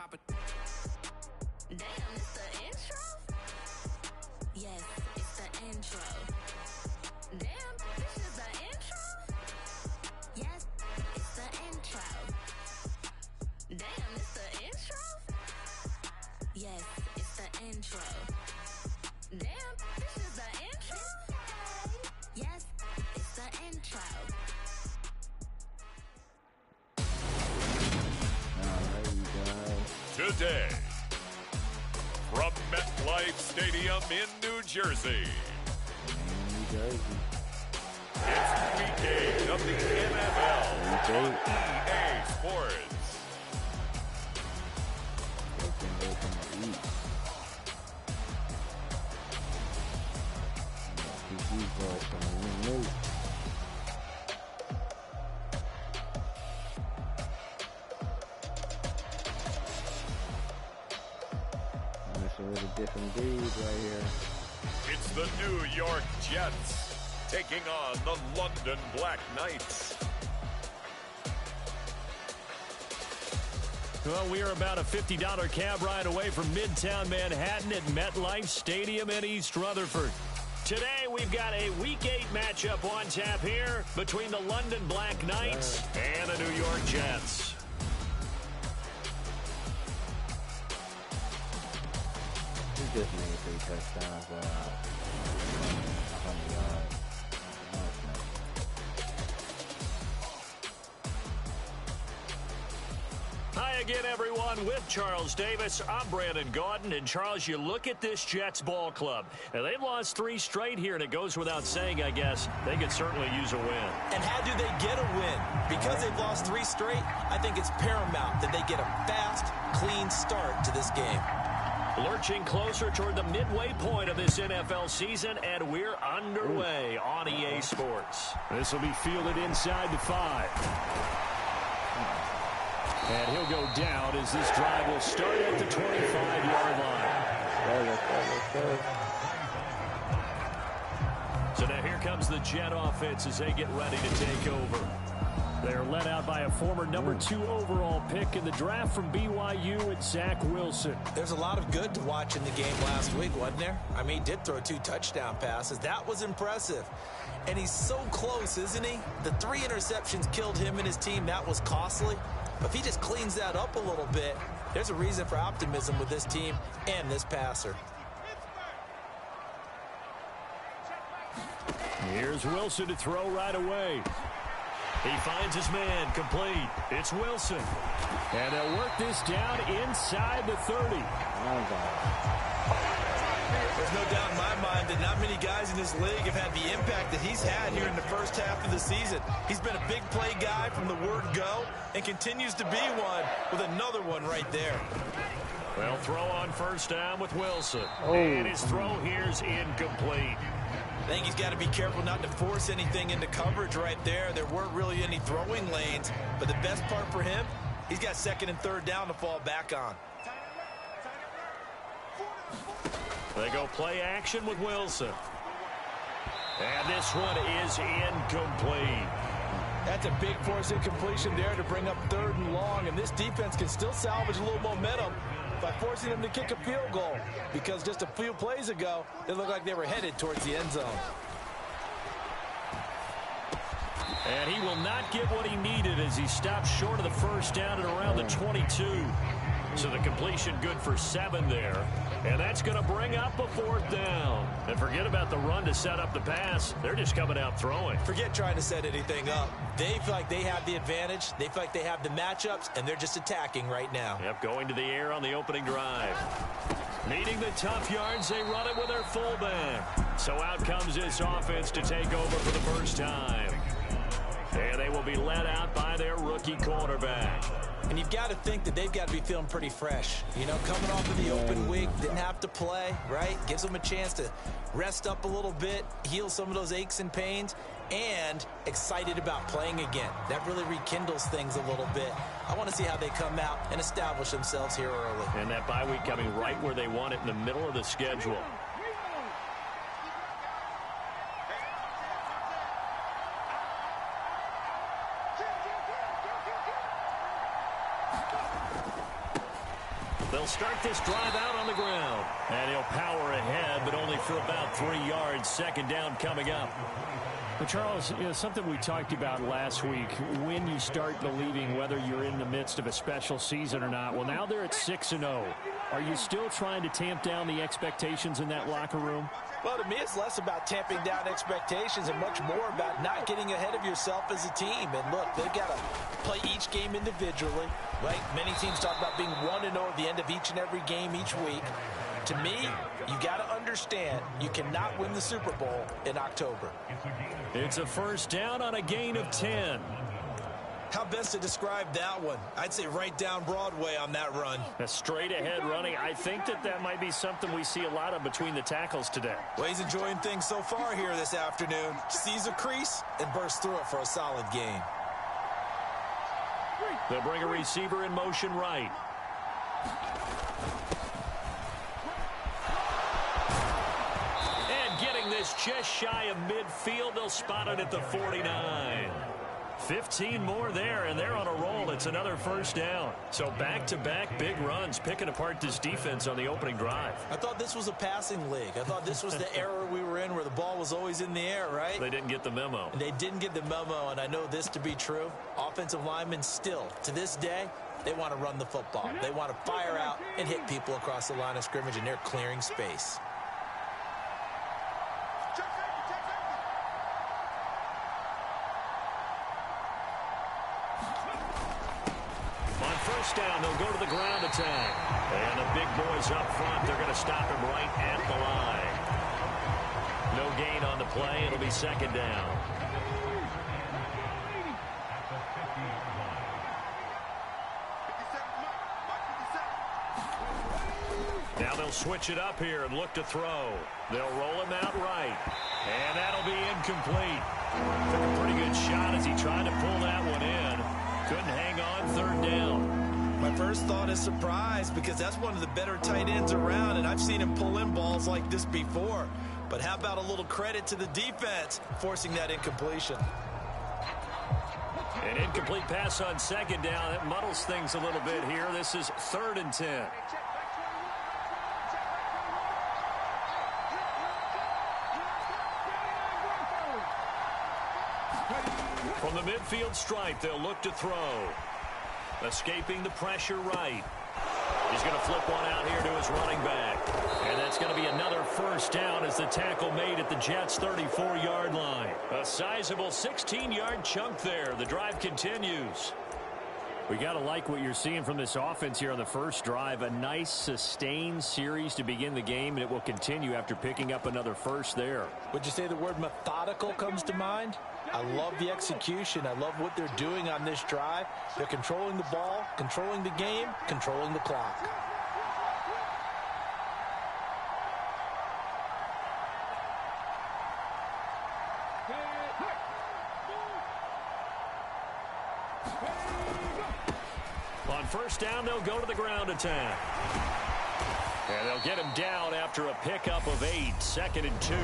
Damn, it's the intro? Yes, it's the intro. Damn, this is the intro? Yes, it's the intro. Damn, it's the intro? Yes, it's the intro. Damn, this is the intro? Yes, it's the intro. Today, from MetLife Stadium in New Jersey, it's Week 8 of the NFL on EA Sports. A different breed right here. It's the New York Jets taking on the London Black Knights. Well, we are about a $50 cab ride away from Midtown Manhattan at MetLife Stadium in East Rutherford. Today, we've got a Week 8 matchup on tap here between the London Black Knights and the New York Jets. Just made 3 touchdowns, 100 yards. Hi again, everyone. With Charles Davis, I'm Brandon Gaudin. And, Charles, you look at this Jets ball club. Now, they've lost 3 straight here, and it goes without saying, I guess, they could certainly use a win. And how do they get a win? Because they've lost 3 straight, I think it's paramount that they get a fast, clean start to this game. Lurching closer toward the midway point of this NFL season, and we're underway on EA Sports. This will be fielded inside the 5. And he'll go down as this drive will start at the 25-yard line. So now here comes the Jet offense as they get ready to take over. They're led out by a former number 2 overall pick in the draft from BYU and Zach Wilson. There's a lot of good to watch in the game last week, wasn't there? I mean, he did throw 2 touchdown passes. That was impressive. And he's so close, isn't he? The 3 interceptions killed him and his team. That was costly. But if he just cleans that up a little bit, there's a reason for optimism with this team and this passer. Here's Wilson to throw right away. He finds his man, complete. It's Wilson. And they'll work this down inside the 30. There's no doubt in my mind that not many guys in this league have had the impact that he's had here in the first half of the season. He's been a big play guy from the word go and continues to be one with another one right there. Well, throw on first down with Wilson. And his throw here's incomplete. I think he's got to be careful not to force anything into coverage right there. There weren't really any throwing lanes, but the best part for him, he's got 2nd and 3rd down to fall back on. They go play action with Wilson. And this one is incomplete. That's a big force incompletion there to bring up 3rd and long, and this defense can still salvage a little momentum by forcing them to kick a field goal, because just a few plays ago, it looked like they were headed towards the end zone. And he will not get what he needed as he stopped short of the first down at around the 22. So the completion good for 7 there. And that's going to bring up a 4th down. And forget about the run to set up the pass. They're just coming out throwing. Forget trying to set anything up. They feel like they have the advantage. They feel like they have the matchups, and they're just attacking right now. Yep, going to the air on the opening drive. Needing the tough yards, they run it with their fullback. So out comes this offense to take over for the first time. And they will be led out by their rookie quarterback. And you've got to think that they've got to be feeling pretty fresh. You know, coming off of the open week, didn't have to play, right? Gives them a chance to rest up a little bit, heal some of those aches and pains, and excited about playing again. That really rekindles things a little bit. I want to see how they come out and establish themselves here early. And that bye week coming right where they want it in the middle of the schedule. They'll start this drive out on the ground. And he'll power ahead, but only for about 3 yards. Second down coming up. But Charles, something we talked about last week, when you start believing whether you're in the midst of a special season or not. Well, now they're at 6-0. Are you still trying to tamp down the expectations in that locker room? Well, to me, it's less about tamping down expectations and much more about not getting ahead of yourself as a team. And look, they've got to play each game individually, right? Many teams talk about being 1-0 at the end of each and every game each week. To me, you got to understand you cannot win the Super Bowl in October. It's a first down on a gain of 10. How best to describe that one? I'd say right down Broadway on that run. A straight ahead running. I think that might be something we see a lot of between the tackles today. Well, he's enjoying things so far here this afternoon. Sees a crease and bursts through it for a solid gain. They'll bring a receiver in motion right. And getting this just shy of midfield, they'll spot it at the 49. 15 more there, and they're on a roll. It's another first down. So back-to-back big runs, picking apart this defense on the opening drive. I thought this was a passing league. I thought this was the era we were in where the ball was always in the air, right? They didn't get the memo. And they didn't get the memo, and I know this to be true. Offensive linemen still, to this day, they want to run the football. They want to fire out and hit people across the line of scrimmage, and they're clearing space. Down, they'll go to the ground attack. And the big boys up front, they're going to stop him right at the line. No gain on the play. It'll be second down. Now they'll switch it up here and look to throw. They'll roll him out right. And that'll be incomplete. Took a pretty good shot as he tried to pull that one in. Couldn't hang on, third down. My first thought is surprise because that's one of the better tight ends around, and I've seen him pull in balls like this before. But how about a little credit to the defense forcing that incompletion? An incomplete pass on second down. That muddles things a little bit here. This is 3rd and 10. From the midfield stripe, they'll look to throw. Escaping the pressure right. He's going to flip one out here to his running back. And that's going to be another first down as the tackle made at the Jets' 34-yard line. A sizable 16-yard chunk there. The drive continues. We got to like what you're seeing from this offense here on the first drive. A nice sustained series to begin the game, and it will continue after picking up another first there. Would you say the word methodical comes to mind? I love the execution. I love what they're doing on this drive. They're controlling the ball, controlling the game, controlling the clock. On first down, they'll go to the ground attack. And they'll get him down after a pickup of 8, 2nd and 2.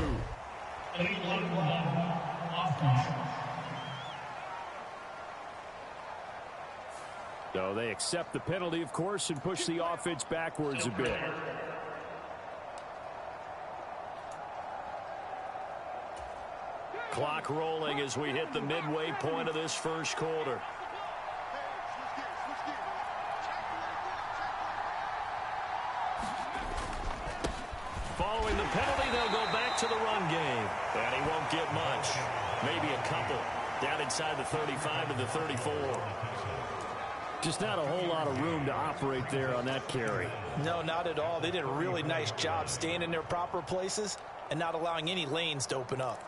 So they accept the penalty, of course, and push the offense backwards a bit. Clock rolling as we hit the midway point of this first quarter. Following the penalty, they'll go back to the run game. And he won't get much. Maybe a couple. Down inside the 35 to the 34. Just not a whole lot of room to operate there on that carry. No, not at all. They did a really nice job staying in their proper places and not allowing any lanes to open up.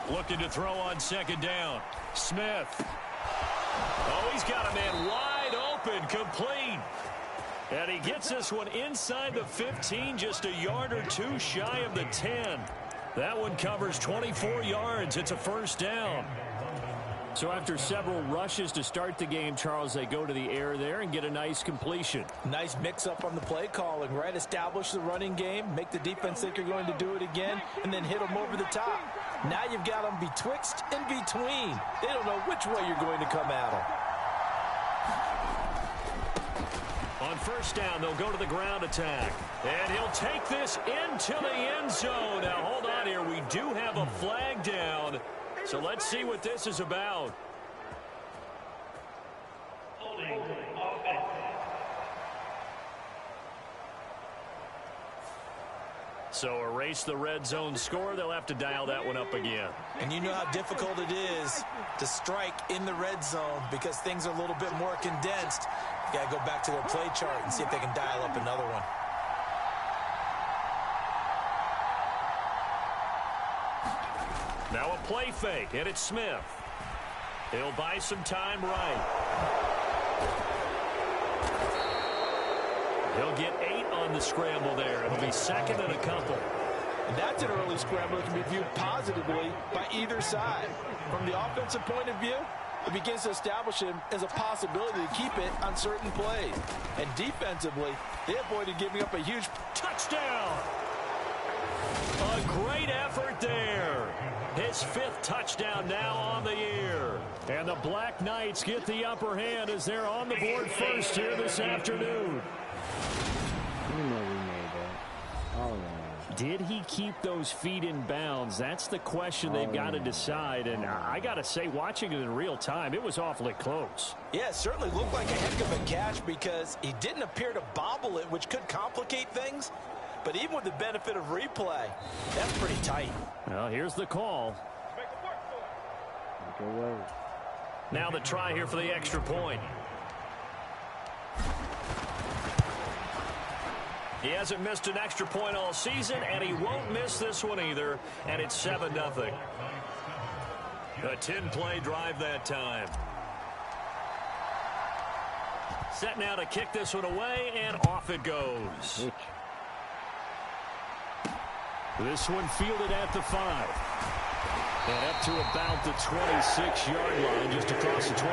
Looking to throw on second down. Smith. Oh, he's got a man wide open, complete. And he gets this one inside the 15, just a yard or two shy of the 10. That one covers 24 yards. It's a first down. So after several rushes to start the game, Charles, they go to the air there and get a nice completion. Nice mix-up on the play calling, right? Establish the running game, make the defense think you're going to do it again, and then hit them over the top. Now you've got them betwixt and between. They don't know which way you're going to come at them. On first down, they'll go to the ground attack. And he'll take this into the end zone. Now, hold on here. We do have a flag down. So let's see what this is about. So erase the red zone score. They'll have to dial that one up again. And you know how difficult it is to strike in the red zone because things are a little bit more condensed. You got to go back to their play chart and see if they can dial up another one. Now a play fake, and it's Smith. He'll buy some time right. He'll get 8 on the scramble there. It'll be second and a couple. And that's an early scramble that can be viewed positively by either side. From the offensive point of view, it begins to establish him as a possibility to keep it on certain plays. And defensively, they avoided giving up a huge touchdown. A great effort there. His 5th touchdown now on the year. And the Black Knights get the upper hand as they're on the board first here this afternoon. You know we made that. Oh, man. Did he keep those feet in bounds? That's the question they've got to decide. And I got to say, watching it in real time, it was awfully close. Yeah, it certainly looked like a heck of a catch because he didn't appear to bobble it, which could complicate things. But even with the benefit of replay, that's pretty tight. Well, here's the call. Now the try here for the extra point. He hasn't missed an extra point all season, and he won't miss this one either, and it's 7-0. A 10-play drive that time. Set now to kick this one away, and off it goes. This one fielded at the 5. And up to about the 26-yard line, just across the 25.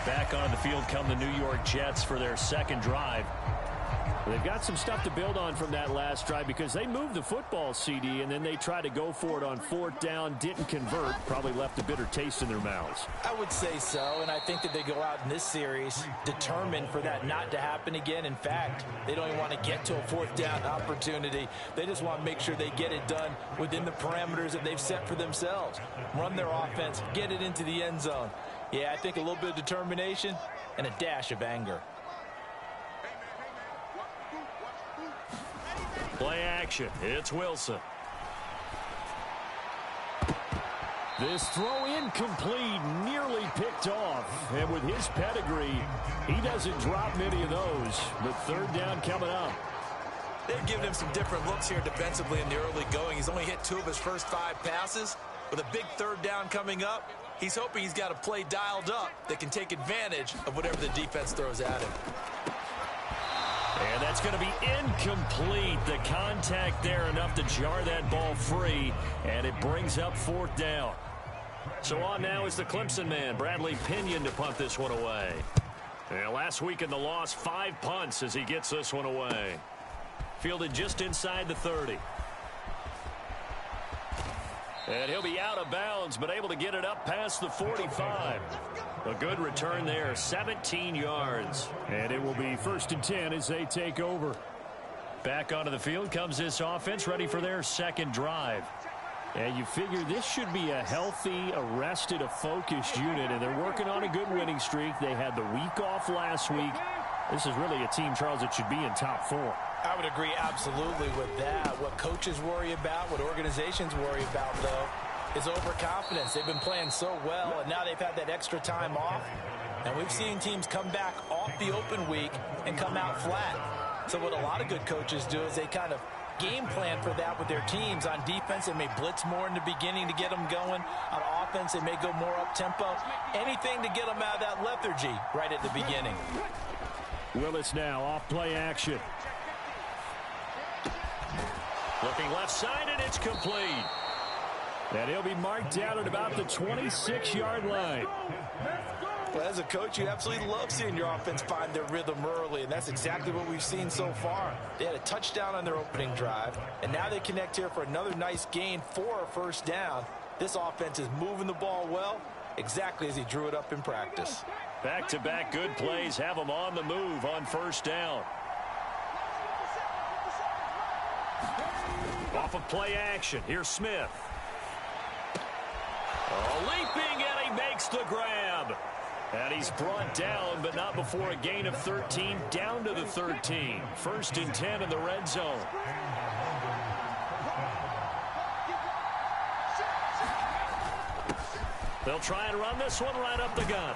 Back on the field come the New York Jets for their second drive. They've got some stuff to build on from that last drive because they moved the football, CD, and then they tried to go for it on 4th down, didn't convert, probably left a bitter taste in their mouths. I would say so, and I think that they go out in this series determined for that not to happen again. In fact, they don't even want to get to a 4th down opportunity. They just want to make sure they get it done within the parameters that they've set for themselves. Run their offense, get it into the end zone. Yeah, I think a little bit of determination and a dash of anger. Play action. It's Wilson. This throw incomplete, nearly picked off. And with his pedigree, he doesn't drop many of those. But 3rd down coming up. They've given him some different looks here defensively in the early going. He's only hit 2 of his first 5 passes. With a big 3rd down coming up, he's hoping he's got a play dialed up that can take advantage of whatever the defense throws at him. And that's going to be incomplete. The contact there enough to jar that ball free, and it brings up 4th down. So on now is the Clemson man, Bradley Pinion, to punt this one away. And last week in the loss, 5 punts as he gets this one away. Fielded just inside the 30. And he'll be out of bounds, but able to get it up past the 45. A good return there, 17 yards. And it will be 1st and 10 as they take over. Back onto the field comes this offense, ready for their second drive. And you figure this should be a healthy, arrested, a focused unit, and they're working on a good winning streak. They had the week off last week. This is really a team, Charles, that should be in top 4. I would agree absolutely with that. What coaches worry about, what organizations worry about, though, is overconfidence. They've been playing so well, and now they've had that extra time off. And we've seen teams come back off the open week and come out flat. So what a lot of good coaches do is they kind of game plan for that with their teams. On defense, they may blitz more in the beginning to get them going. On offense, they may go more up-tempo. Anything to get them out of that lethargy right at the beginning. Willis now off play action. Looking left side, and it's complete. And he'll be marked down at about the 26-yard line. Well, as a coach, you absolutely love seeing your offense find their rhythm early, and that's exactly what we've seen so far. They had a touchdown on their opening drive, and now they connect here for another nice gain for a first down. This offense is moving the ball well, exactly as he drew it up in practice. Back-to-back good plays have them on the move on first down. Off of play action, here's Smith. Leaping, and he makes the grab. And he's brought down, but not before a gain of 13, down to the 13. 1st and 10 in the red zone. They'll try and run this one right up the gut.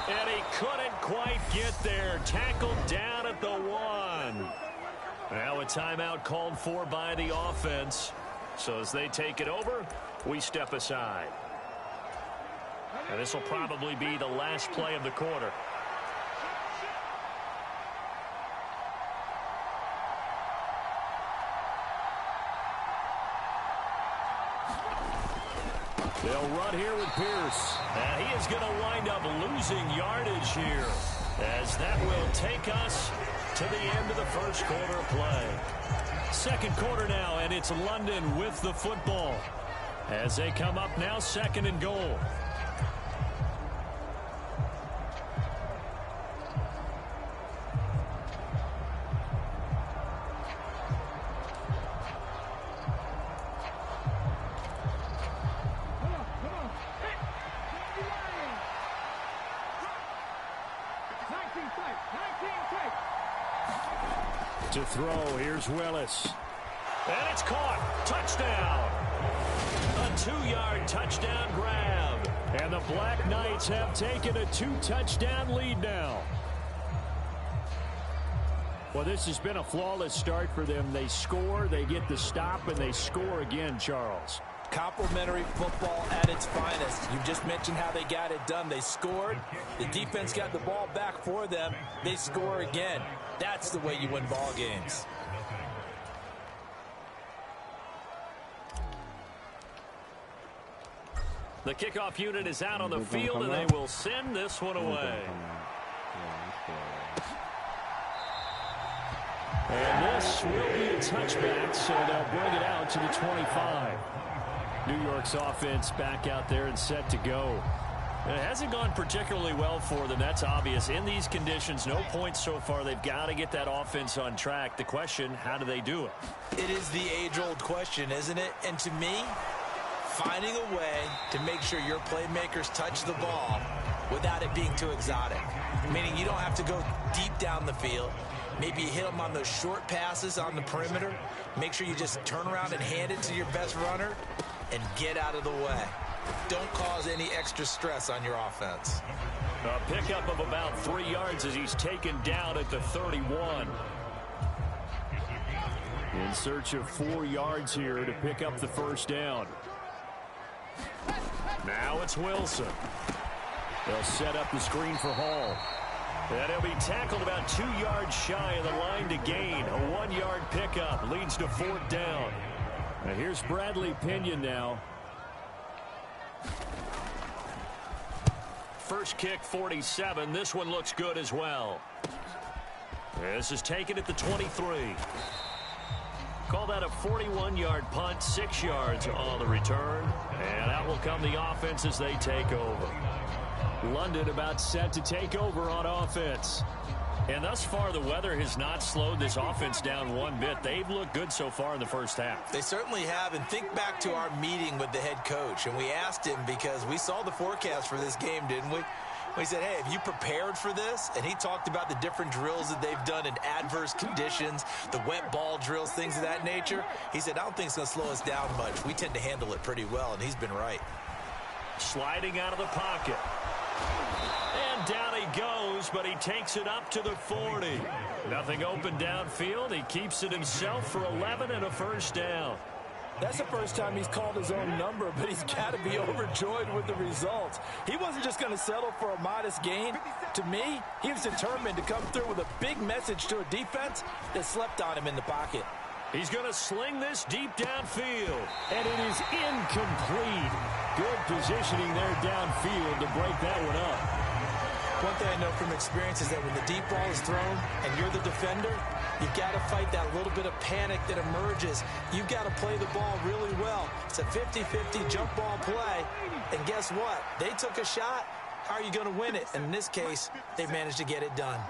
And he couldn't quite get there. Tackled down at the 1. Now a timeout called for by the offense. So as they take it over, we step aside. And this will probably be the last play of the quarter. They'll run here with Pierce. And he is going to wind up losing yardage here, as that will take us to the end of the first quarter of play. Second quarter now, and it's London with the football as they come up now 2nd and goal. To throw, here's Willis. And it's caught. Touchdown. A 2-yard touchdown grab. And the Black Knights have taken a 2-touchdown lead now. Well, this has been a flawless start for them. They score, they get the stop, and they score again, Charles. Complimentary football at its finest. You just mentioned how they got it done. They scored. The defense got the ball back for them. They score again. That's the way you win ball games. The kickoff unit is out on the field, and they will send this one away. And this will be a touchback, so they'll bring it out to the 25. New York's offense back out there and set to go. It hasn't gone particularly well for them. That's obvious. In these conditions, no points so far. They've got to get that offense on track. The question, how do they do it? It is the age-old question, isn't it? And to me, finding a way to make sure your playmakers touch the ball without it being too exotic. Meaning you don't have to go deep down the field. Maybe you hit them on those short passes on the perimeter. Make sure you just turn around and hand it to your best runner and get out of the way. Don't cause any extra stress on your offense. A pickup of about 3 yards as he's taken down at the 31. In search of 4 yards here to pick up the first down. Now it's Wilson. They'll set up the screen for Hall. And he'll be tackled about 2 yards shy of the line to gain. A 1-yard pickup leads to 4th down. Now here's Bradley Pinion now. First kick, 47. This one looks good as well. This is taken at the 23. Call that a 41-yard punt, 6 yards on the return. And out will come the offense as they take over. London about set to take over on offense. And thus far, the weather has not slowed this offense down one bit. They've looked good so far in the first half. They certainly have. And think back to our meeting with the head coach. And we asked him, because we saw the forecast for this game, didn't we? We said, hey, have you prepared for this? And he talked about the different drills that they've done in adverse conditions, the wet ball drills, things of that nature. He said, I don't think it's going to slow us down much. We tend to handle it pretty well, and he's been right. Sliding out of the pocket. And down he goes, but he takes it up to the 40. Nothing open downfield. He keeps it himself for 11 and a first down. That's the first time he's called his own number, but he's got to be overjoyed with the results. He wasn't just going to settle for a modest gain. To me, he was determined to come through with a big message to a defense that slept on him in the pocket. He's going to sling this deep downfield. And it is incomplete. Good positioning there downfield to break that one up. One thing I know from experience is that when the deep ball is thrown and you're the defender, you've got to fight that little bit of panic that emerges. You've got to play the ball really well. It's a 50-50 jump ball play. And guess what? They took a shot. How are you going to win it? And in this case, they managed to get it done.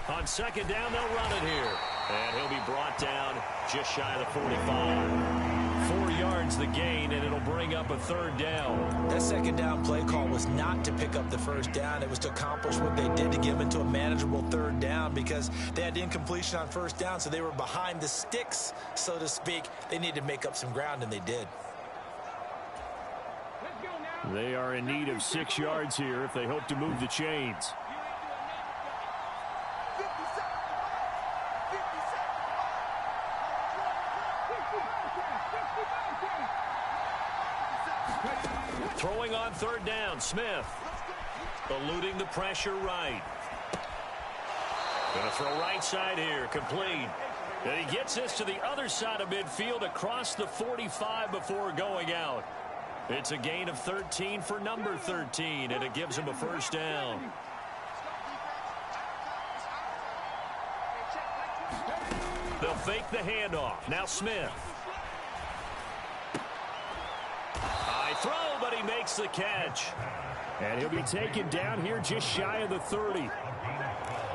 On second down, they'll run it here. And he'll be brought down just shy of the 45. 4 yards the gain, and it'll bring up a third down. That second down play call was not to pick up the first down. It was to accomplish what they did to get them into a manageable third down because they had incompletion on first down, so they were behind the sticks, so to speak. They needed to make up some ground, and they did. They are in need of 6 yards here if they hope to move the chains. Throwing on third down, Smith. Eluding the pressure right. Going to throw right side here, complete. And he gets this to the other side of midfield across the 45 before going out. It's a gain of 13 for number 13, and it gives him a first down. They'll fake the handoff. Now Smith. High throw, but he makes the catch. And he'll be taken down here just shy of the 30.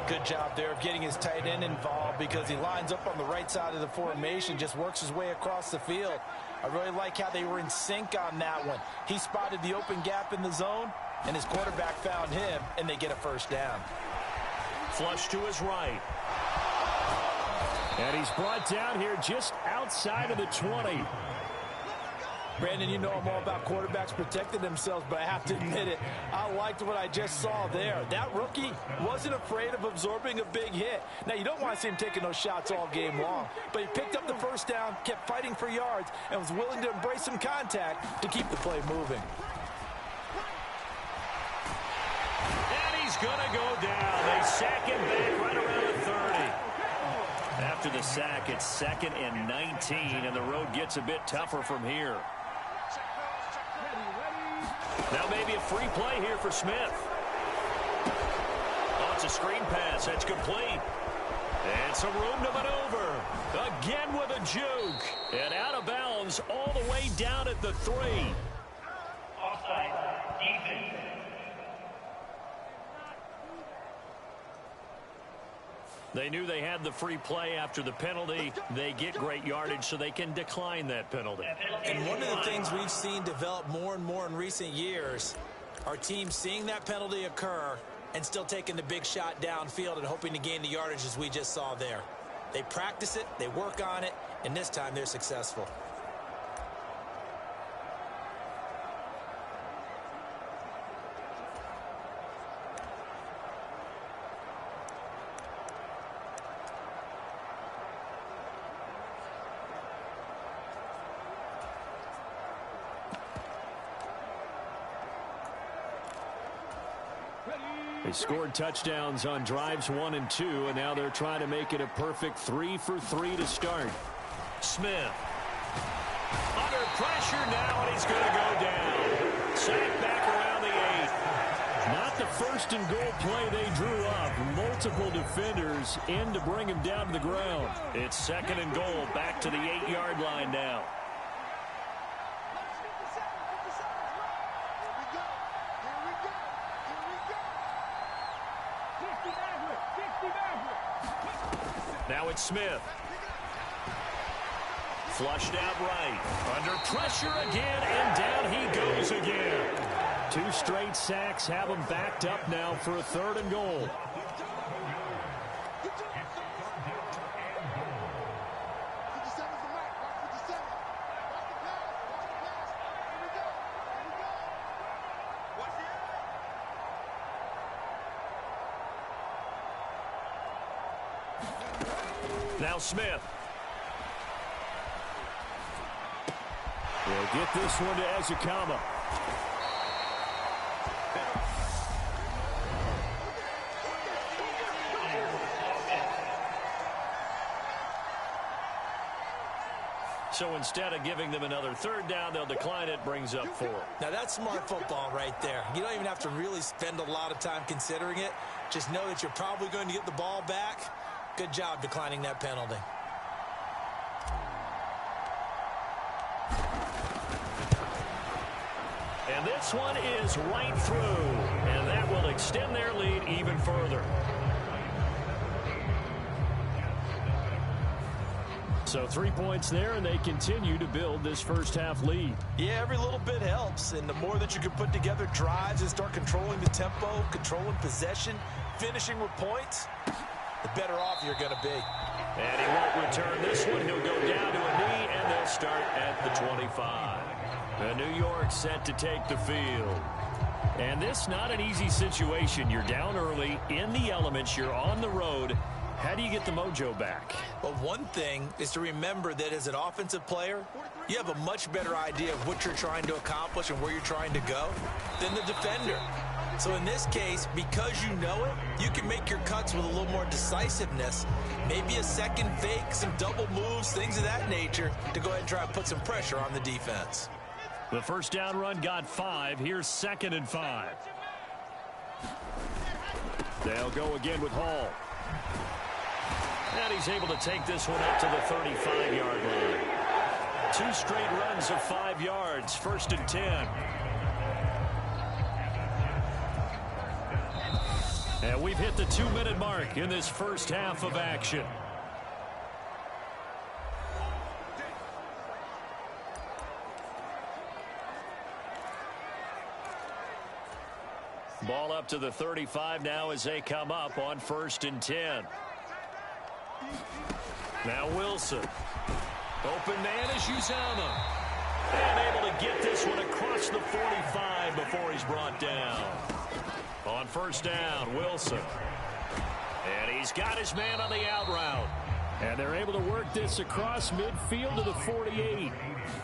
Good job there of getting his tight end involved because he lines up on the right side of the formation, just works his way across the field. I really like how they were in sync on that one. He spotted the open gap in the zone, and his quarterback found him, and they get a first down. Flush to his right. And he's brought down here just outside of the 20. Brandon, you know I'm all about quarterbacks protecting themselves, but I have to admit it, I liked what I just saw there. That rookie wasn't afraid of absorbing a big hit. Now, you don't want to see him taking those shots all game long, but he picked up the first down, kept fighting for yards, and was willing to embrace some contact to keep the play moving. And he's going to go down. They sack him back right around the 30. After the sack, it's 2nd and 19, and the road gets a bit tougher from here. Now maybe a free play here for Smith. Oh, it's a screen pass. That's complete. And some room to maneuver. Again with a juke. And out of bounds all the way down at the 3. Offside, defense. They knew they had the free play after the penalty. They get great yardage so they can decline that penalty. And one of the things we've seen develop more and more in recent years, our team seeing that penalty occur and still taking the big shot downfield and hoping to gain the yardage as we just saw there. They practice it, they work on it, and this time they're successful. They scored touchdowns on drives 1 and 2, and now they're trying to make it a perfect 3 for 3 to start. Smith. Under pressure now, and he's going to go down. Sack back around the 8. Not the first and goal play they drew up. Multiple defenders in to bring him down to the ground. It's 2nd and goal, back to the 8-yard line now. Now it's Smith. Flushed out right. Under pressure again, and down he goes again. 2 straight sacks have him backed up now for a 3rd and goal. Now Smith. We'll get this one to Ezekama. So instead of giving them another third down, they'll decline it, brings up 4. Now, that's smart football right there. You don't even have to really spend a lot of time considering it. Just know that you're probably going to get the ball back. Good job declining that penalty. And this one is right through, and that will extend their lead even further. So 3 points there, and they continue to build this first half lead. Yeah, every little bit helps, and the more that you can put together drives and start controlling the tempo, controlling possession, finishing with points, the better off you're going to be. And he won't return this one. He'll go down to a knee, and they'll start at the 25. And New York set to take the field. And this not an easy situation. You're down early, in the elements, you're on the road. How do you get the mojo back? Well, one thing is to remember that as an offensive player, you have a much better idea of what you're trying to accomplish and where you're trying to go than the defender. So in this case, because you know it, you can make your cuts with a little more decisiveness, maybe a second fake, some double moves, things of that nature, to go ahead and try and put some pressure on the defense. The first down run got 5. Here's 2nd and 5. They'll go again with Hall. And he's able to take this one up to the 35-yard line. 2 straight runs of 5 yards. 1st and 10. And we've hit the 2-minute mark in this first half of action. Ball up to the 35 now as they come up on 1st and 10. Now Wilson. Open man is Uzama. And able to get this one across the 45 before he's brought down. On 1st down, Wilson. And he's got his man on the out route. And they're able to work this across midfield to the 48.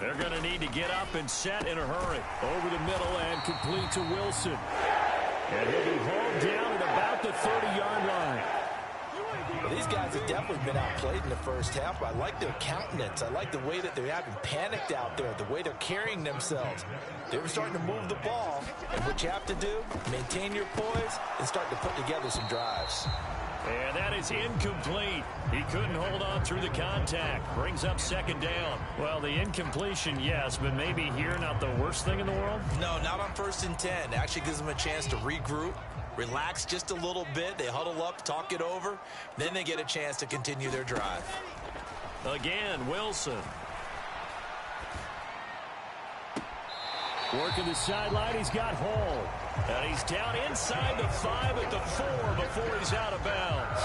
They're going to need to get up and set in a hurry. Over the middle and complete to Wilson. And he'll be hauled down at about the 30-yard line. Well, these guys have definitely been outplayed in the first half, but I like their countenance. I like the way that they haven't panicked out there, the way they're carrying themselves. They're starting to move the ball, and what you have to do, maintain your poise and start to put together some drives. And that is incomplete. He couldn't hold on through the contact. Brings up 2nd down. Well, the incompletion, yes, but maybe here not the worst thing in the world? No, not on 1st and 10. It actually gives them a chance to regroup, relax just a little bit. They huddle up, talk it over. Then they get a chance to continue their drive. Again, Wilson. Working the sideline, he's got Hall. And he's down inside the 5 at the 4 before he's out of bounds.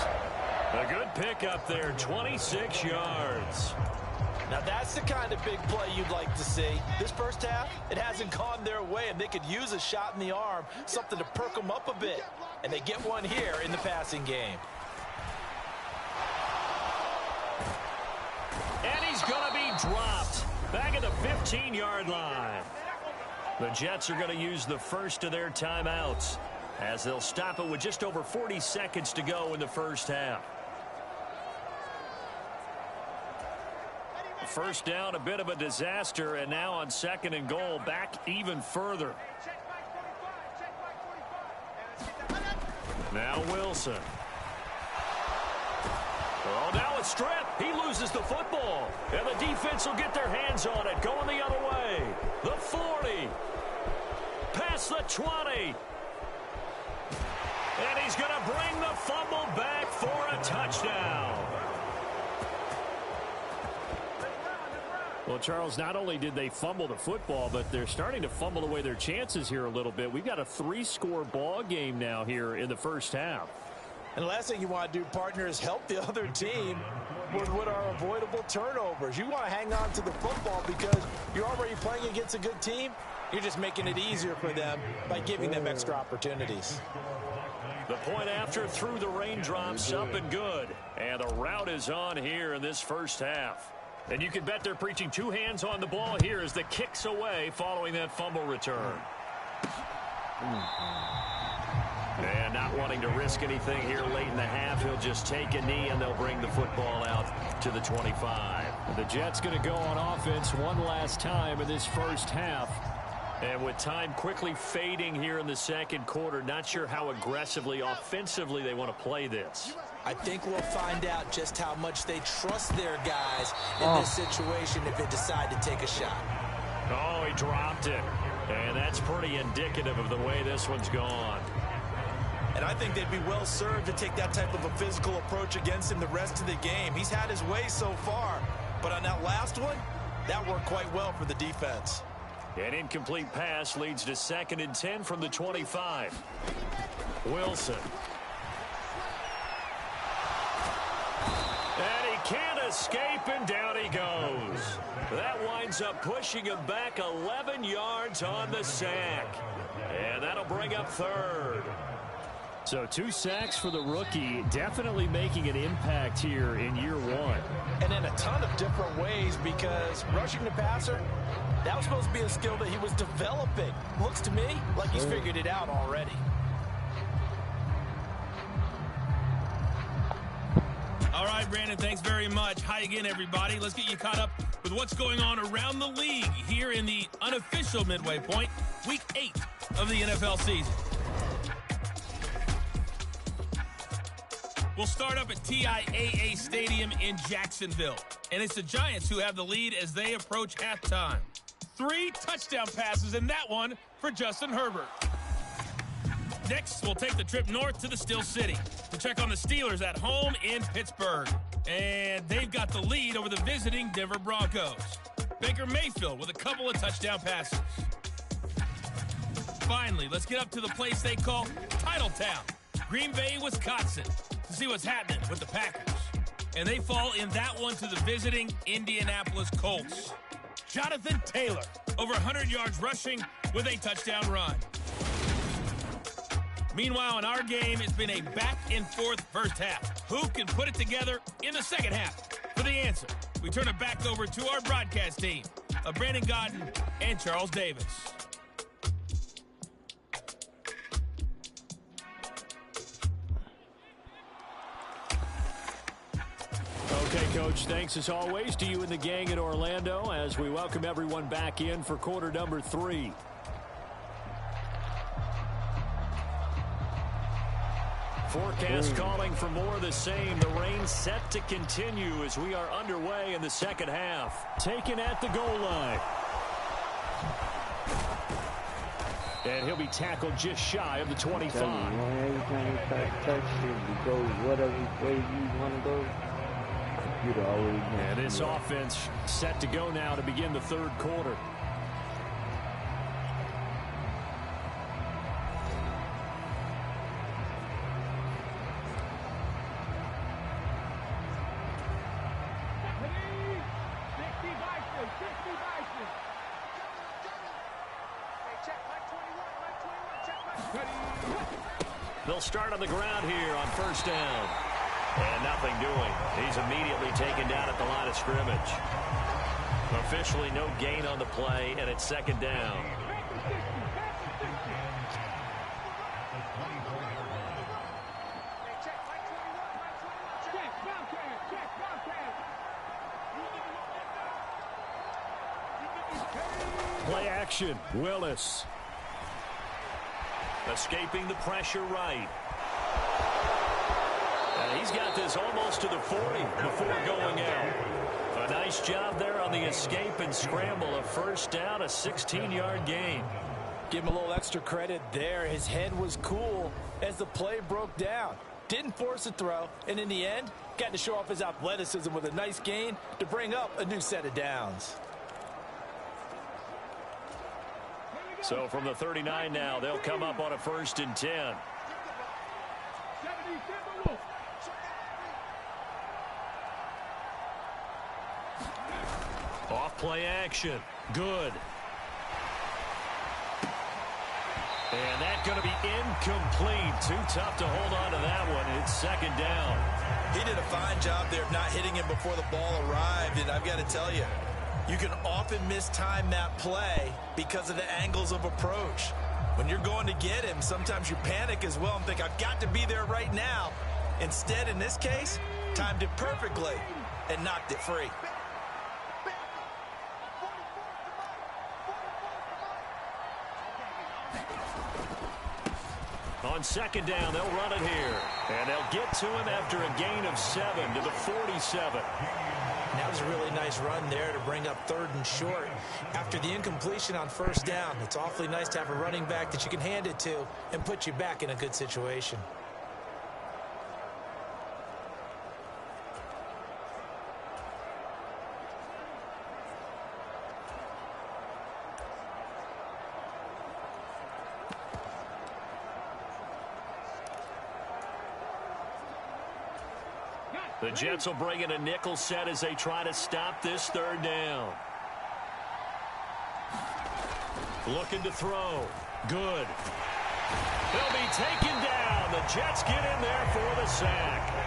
A good pickup there, 26 yards. Now that's the kind of big play you'd like to see. This first half, it hasn't gone their way, and they could use a shot in the arm, something to perk them up a bit. And they get one here in the passing game. And he's going to be dropped back at the 15-yard line. The Jets are going to use the first of their timeouts as they'll stop it with just over 40 seconds to go in the first half. First down, a bit of a disaster, and now on 2nd and goal, back even further. Now Wilson. Oh, now a strip. He loses the football. And the defense will get their hands on it. Going the other way. The 40. Past the 20. And he's going to bring the fumble back for a touchdown. Well, Charles, not only did they fumble the football, but they're starting to fumble away their chances here a little bit. We've got a 3-score ball game now here in the first half. And the last thing you want to do, partner, is help the other team with what are avoidable turnovers. You want to hang on to the football because you're already playing against a good team. You're just making it easier for them by giving them extra opportunities. The point after through the raindrops, up and good. And the route is on here in this first half. And you can bet they're preaching 2 hands on the ball here as the kick's away following that fumble return. And not not wanting to risk anything here late in the half. He'll just take a knee, and they'll bring the football out to the 25. The Jets going to go on offense one last time in this first half. And with time quickly fading here in the second quarter, not sure how aggressively, offensively they want to play this. I think we'll find out just how much they trust their guys in this situation if they decide to take a shot. Oh, he dropped it. And that's pretty indicative of the way this one's gone. And I think they'd be well served to take that type of a physical approach against him the rest of the game. He's had his way so far, but on that last one, that worked quite well for the defense. An incomplete pass leads to 2nd and 10 from the 25. Wilson. And he can't escape, and down he goes. That winds up pushing him back 11 yards on the sack. And that'll bring up 3rd. So 2 sacks for the rookie, definitely making an impact here in year 1. And in a ton of different ways, because rushing the passer, that was supposed to be a skill that he was developing. Looks to me like he's figured it out already. All right, Brandon, thanks very much. Hi again, everybody. Let's get you caught up with what's going on around the league here in the unofficial midway point, week 8 of the NFL season. We'll start up at TIAA Stadium in Jacksonville. And it's the Giants who have the lead as they approach halftime. 3 touchdown passes in that one for Justin Herbert. Next, we'll take the trip north to the Steel City to check on the Steelers at home in Pittsburgh. And they've got the lead over the visiting Denver Broncos. Baker Mayfield with a couple of touchdown passes. Finally, let's get up to the place they call Titletown, Green Bay, Wisconsin, to see what's happening with the Packers. And they fall in that one to the visiting Indianapolis Colts. Jonathan Taylor, over 100 yards rushing with a touchdown run. Meanwhile, in our game, it's been a back-and-forth first half. Who can put it together in the second half? For the answer, we turn it back over to our broadcast team of Brandon Godden and Charles Davis. Okay, Coach, thanks as always to you and the gang in Orlando as we welcome everyone back in for quarter number 3. Forecast calling for more of the same. The rain set to continue as we are underway in the second half. Taken at the goal line. And he'll be tackled just shy of the 25. Every time you touch it, you go whatever way you want to go. You'd always and this offense set to go now to begin the third quarter. They'll start on the ground here on first down. And nothing doing. He's immediately taken down at the line of scrimmage. Officially no gain on the play, and it's second down. Play action. Willis. Escaping the pressure right. And he's got this almost to the 40 before going out. A nice job there on the escape and scramble. A first down, a 16-yard gain. Give him a little extra credit there. His head was cool as the play broke down. Didn't force a throw, and in the end, got to show off his athleticism with a nice gain to bring up a new set of downs. So from the 39 now, they'll come up on a 1st and 10. Off play action. Good. And that's going to be incomplete. Too tough to hold on to that one. It's second down. He did a fine job there of not hitting him before the ball arrived, and I've got to tell you, you can often mistime that play because of the angles of approach. When you're going to get him, sometimes you panic as well and think, I've got to be there right now. Instead, in this case, timed it perfectly and knocked it free. On second down, they'll run it here. And they'll get to him after a gain of 7 to the 47. That was a really nice run there to bring up 3rd and short. After the incompletion on first down, it's awfully nice to have a running back that you can hand it to and put you back in a good situation. The Jets will bring in a nickel set as they try to stop this 3rd down. Looking to throw. Good. He'll be taken down. The Jets get in there for the sack.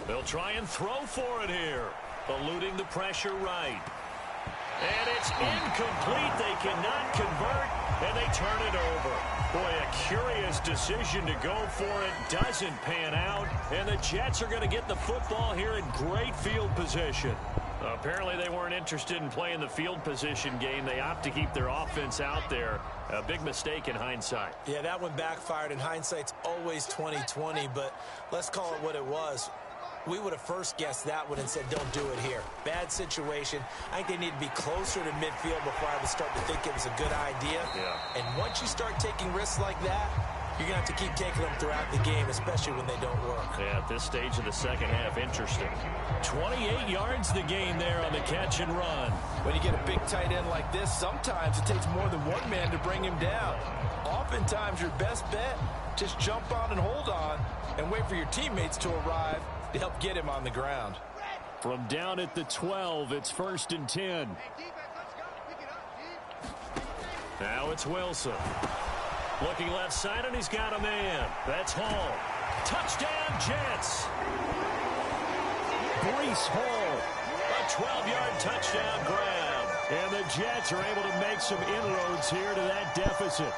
They'll try and throw for it here. Eluding the pressure right. And it's incomplete. They cannot convert, and they turn it over. Boy, a curious decision to go for it. Doesn't pan out, and the Jets are going to get the football here in great field position. Apparently they weren't interested in playing the field position game. They opt to keep their offense out there. A big mistake in hindsight. Yeah, that one backfired, and hindsight's always 20/20, but let's call it what it was. We would have first guessed that one and said, don't do it here. Bad situation. I think they need to be closer to midfield before I would start to think it was a good idea. Yeah. And once you start taking risks like that, you're going to have to keep taking them throughout the game, especially when they don't work. Yeah, at this stage of the second half, interesting. 28 yards the gain there on the catch and run. When you get a big tight end like this, sometimes it takes more than one man to bring him down. Oftentimes, your best bet, just jump on and hold on and wait for your teammates to arrive to help get him on the ground. From down at the 12, it's 1st and 10. Now it's Wilson. Looking left side, and he's got a man. That's Hall. Touchdown, Jets. Breece Hall. A 12-yard touchdown grab. And the Jets are able to make some inroads here to that deficit.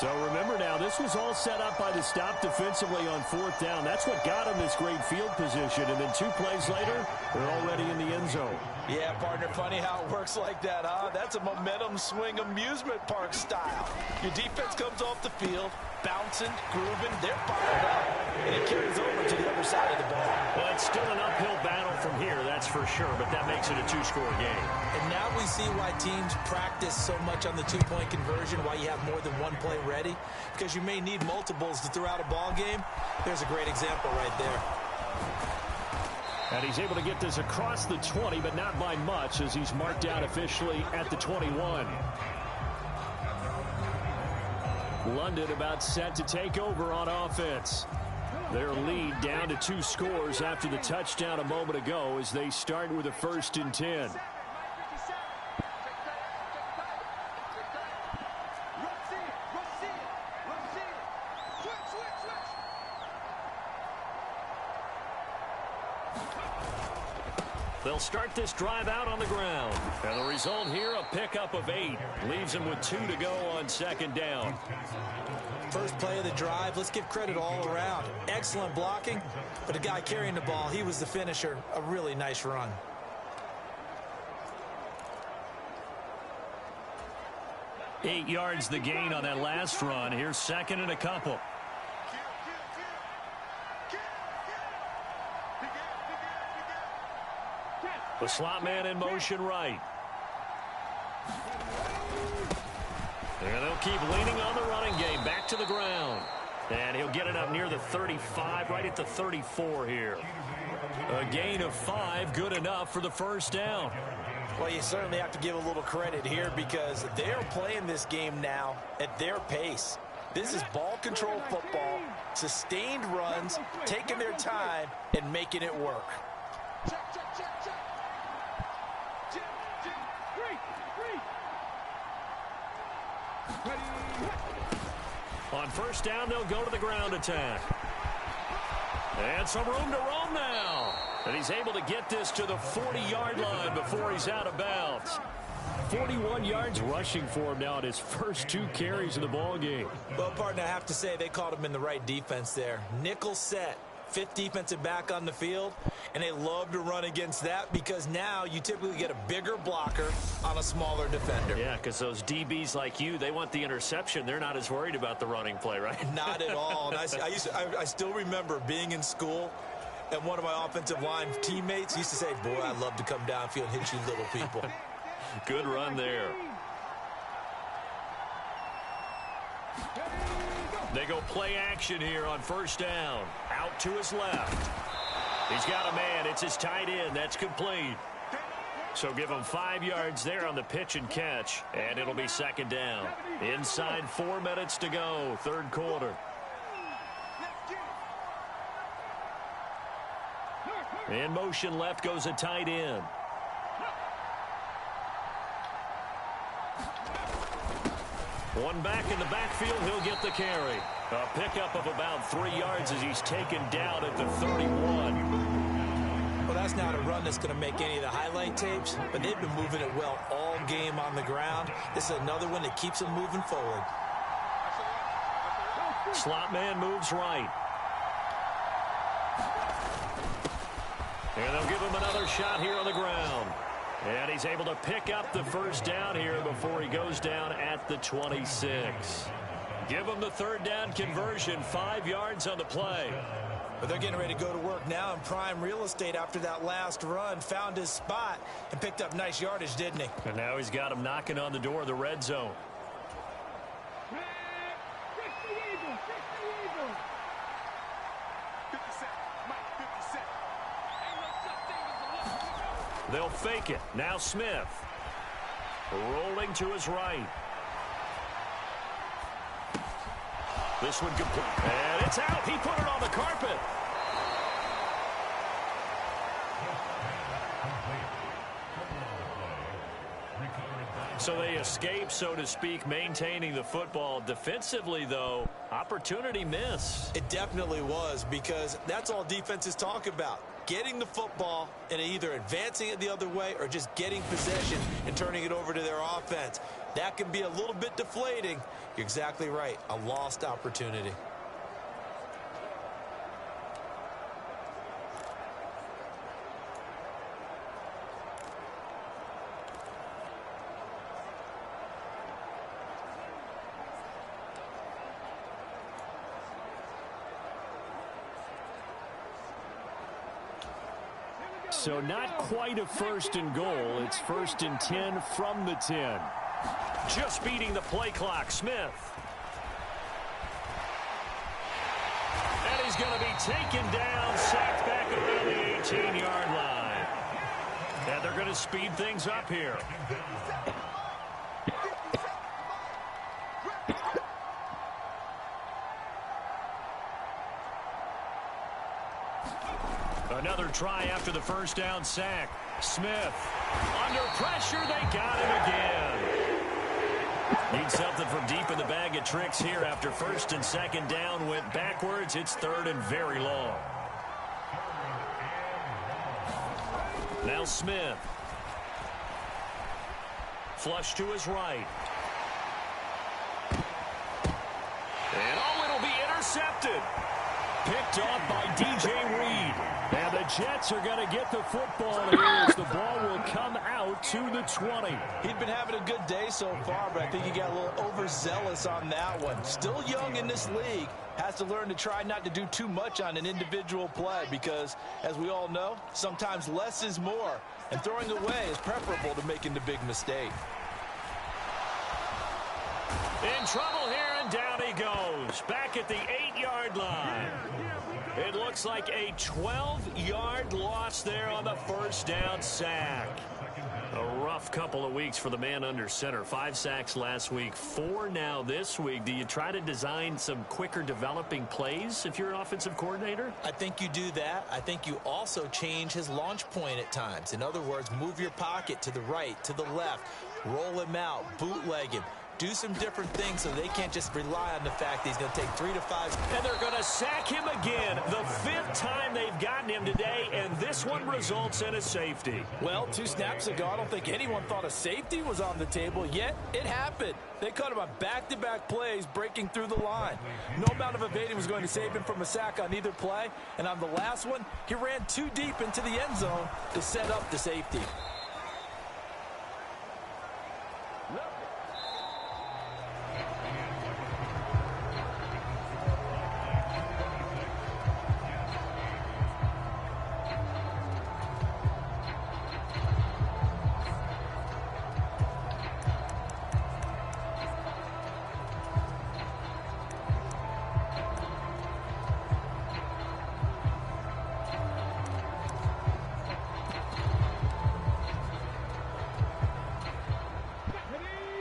So remember now, this was all set up by the stop defensively on 4th down. That's what got them this great field position. And then 2 plays later, they're already in the end zone. Yeah, partner, funny how it works like that, huh? That's a momentum swing amusement park style. Your defense comes off the field, bouncing, grooving, they're fired up, and it carries over to the other side of the ball. Well, it's still an uphill battle from here, that's for sure, but that makes it a 2-score game. And now we see why teams practice so much on the 2-point conversion, why you have more than one play ready, because you may need multiples to throw out a ball game. There's a great example right there. And he's able to get this across the 20, but not by much, as he's marked out officially at the 21. London about set to take over on offense. Their lead down to 2 scores after the touchdown a moment ago as they start with a 1st and 10. They'll start this drive out on the ground. And the result here, a pickup of 8. Leaves them with 2 to go on 2nd down. First play of the drive, let's give credit all around. Excellent blocking, but the guy carrying the ball, he was the finisher. A really nice run. Eight yards the gain on that last run. Here's 2nd and a couple. The slot man in motion right. And they'll keep leaning on the running game. Back to the ground. And he'll get it up near the 35, right at the 34 here. A gain of 5, good enough for the 1st down. Well, you certainly have to give a little credit here because they're playing this game now at their pace. This is ball control football, sustained runs, taking their time, and making it work. On first down, they'll go to the ground attack. And some room to roam now. And he's able to get this to the 40-yard line before he's out of bounds. 41 yards rushing for him now in his first 2 carries of the ball game. Well, partner, I have to say they caught him in the right defense there. Nickel set, 5th defensive back on the field, and they love to run against that because now you typically get a bigger blocker on a smaller defender. Yeah, because those DBs like you, they want the interception. They're not as worried about the running play, right? Not at all. And I still remember being in school, and one of my offensive line teammates used to say, boy, I'd love to come downfield and hit you little people. Good run there. They go play action here on first down. Out to his left. He's got a man. It's his tight end. That's complete. So give him 5 yards there on the pitch and catch, and it'll be second down. Inside 4 minutes to go, third quarter. In motion left goes a tight end. One back in the backfield, he'll get the carry. A pickup of about 3 yards as he's taken down at the 31. Well, that's not a run that's going to make any of the highlight tapes, but they've been moving it well all game on the ground. This is another one that keeps them moving forward. Slot man moves right. And they'll give him another shot here on the ground. And he's able to pick up the first down here before he goes down at the 26. Give him the third down conversion, 5 yards on the play. But they're getting ready to go to work now in prime real estate after that last run. Found his spot and picked up nice yardage, didn't he? And now he's got him knocking on the door of the red zone. They'll fake it. Now Smith. Rolling to his right. This one complete. And it's out. He put it on the carpet. So they escape, so to speak, maintaining the football. Defensively, though, opportunity miss. It definitely was, because that's all defenses talk about. Getting the football and either advancing it the other way or just getting possession and turning it over to their offense. That can be a little bit deflating. You're exactly right. A lost opportunity. So not quite a first and goal. It's first and 10 from the 10. Just beating the play clock, Smith. And he's going to be taken down, sacked back around the 18-yard line. And they're going to speed things up here. Another try after the first down sack. Smith under pressure. They got him again. Need something from deep in the bag of tricks here after first and second down went backwards. It's third and very long. Now Smith. Flush to his right. And it'll be intercepted. Picked off by DJ Reed. And the Jets are going to get the football here as the ball will come out to the 20. He'd been having a good day so far, but I think he got a little overzealous on that one. Still young in this league. Has to learn to try not to do too much on an individual play because, as we all know, sometimes less is more. And throwing away is preferable to making the big mistake. In trouble here, and down he goes. Back at the 8-yard line. It looks like a 12-yard loss there on the first down sack. A rough couple of weeks for the man under center. 5 sacks last week, 4 now this week. Do you try to design some quicker developing plays if you're an offensive coordinator? I think you do that. I think you also change his launch point at times. In other words, move your pocket to the right, to the left, roll him out, bootleg him. Do some different things so they can't just rely on the fact that he's going to take 3 to 5. And they're going to sack him again. The 5th time they've gotten him today, and this one results in a safety. Well, 2 snaps ago, I don't think anyone thought a safety was on the table, yet it happened. They caught him on back-to-back plays breaking through the line. No amount of evading was going to save him from a sack on either play, and on the last one, he ran too deep into the end zone to set up the safety.